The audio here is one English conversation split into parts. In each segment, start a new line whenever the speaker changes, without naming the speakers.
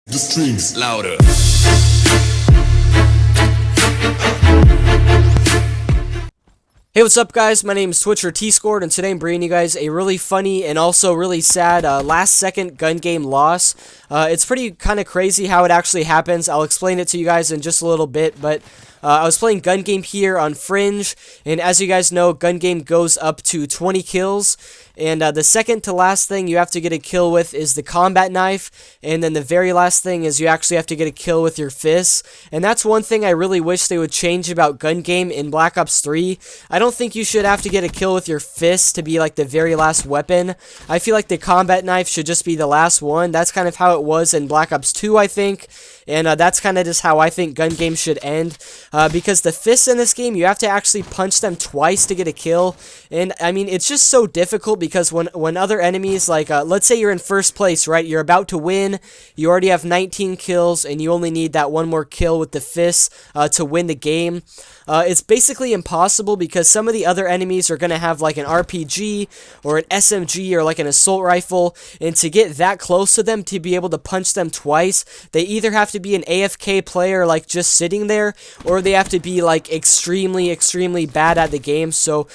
The streams louder.
Hey, what's up guys? My name is Twitcher T-Scored, and today I'm bringing you guys a really funny and also really sad last second gun game loss. It's pretty kind of crazy how it actually happens. I'll explain it to you guys in just a little bit, but I was playing gun game here on Fringe, and as you guys know, gun game goes up to 20 kills, and the second to last thing you have to get a kill with is the combat knife, and then the very last thing is you actually have to get a kill with your fists. And that's one thing I really wish they would change about gun game in Black Ops 3. I don't think you should have to get a kill with your fists to be like the very last weapon. I feel like the combat knife should just be the last one. That's kind of how it was in Black Ops 2, I think. And that's kind of just how I think gun game should end. Because the fists in this game, you have to actually punch them twice to get a kill. And I mean, it's just so difficult because when other enemies, like let's say you're in first place, right? You're about to win. You already have 19 kills and you only need that one more kill with the fists to win the game. It's basically impossible because some of the other enemies are going to have like an RPG or an SMG or like an assault rifle, and to get that close to them to be able to punch them twice, they either have to be an AFK player like just sitting there, or they have to be like extremely bad at the game. So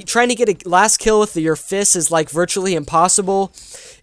trying to get a last kill with your fists is like virtually impossible.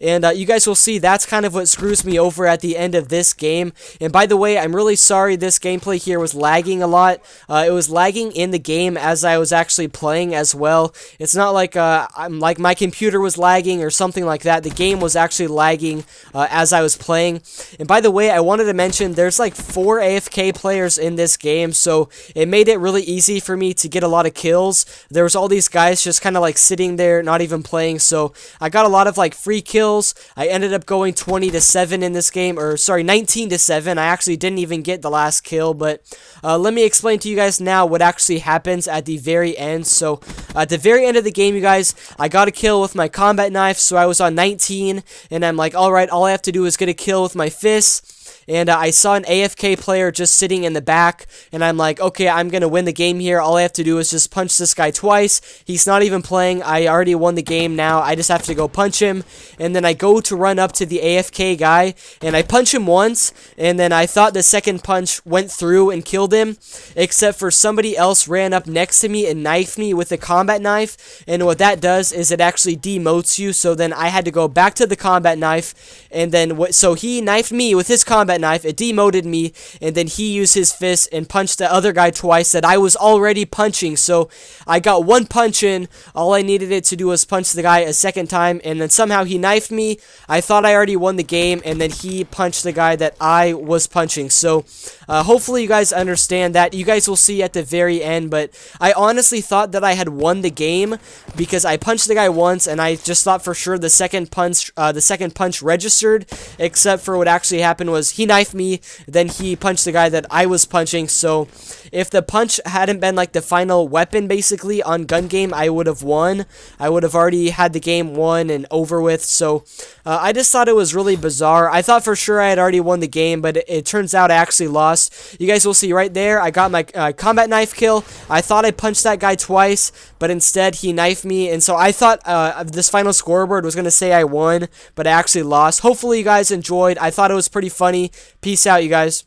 And you guys will see that's kind of what screws me over at the end of this game. And by the way, I'm really sorry this gameplay here was lagging a lot. It was lagging in the game as I was actually playing as well. It's not like like my computer was lagging or something like that. The game was actually lagging as I was playing. And by the way, I wanted to mention there's like 4 AFK players in this game, so it made it really easy for me to get a lot of kills. There was all these guys just kind of like sitting there, not even playing, so I got a lot of like free kills. I ended up going 20-7 in this game, or sorry, 19-7. I actually didn't even get the last kill, but let me explain to you guys now what actually happens at the very end. So at the very end of the game, you guys, I got a kill with my combat knife, so I was on 19, and I'm like, alright, all I have to do is get a kill with my fists. And I saw an AFK player just sitting in the back, and I'm like, okay, I'm going to win the game here. All I have to do is just punch this guy twice. He's not even playing. I already won the game now. I just have to go punch him. And then I go to run up to the AFK guy, and I punch him once, and then I thought the second punch went through and killed him, except for somebody else ran up next to me and knifed me with a combat knife. And what that does is it actually demotes you, so then I had to go back to the combat knife, and then so he knifed me with his combat knife, it demoted me, and then he used his fist and punched the other guy twice that I was already punching. So I got one punch in. All I needed it to do was punch the guy a second time, and then somehow he knifed me. I thought I already won the game, and then he punched the guy that I was punching. So hopefully you guys understand that. You guys will see at the very end, but I honestly thought that I had won the game because I punched the guy once, and I just thought for sure the second punch registered, except for what actually happened was he knifed me, then he punched the guy that I was punching. So if the punch hadn't been like the final weapon basically on gun game, I would have won. I would have already had the game won and over with. So I just thought it was really bizarre. I thought for sure I had already won the game, but it turns out I actually lost. You guys will see right there, I got my combat knife kill. I thought I punched that guy twice, but instead he knifed me, and so I thought this final scoreboard was going to say I won, but I actually lost. Hopefully you guys enjoyed. I thought it was pretty funny. Peace out, you guys.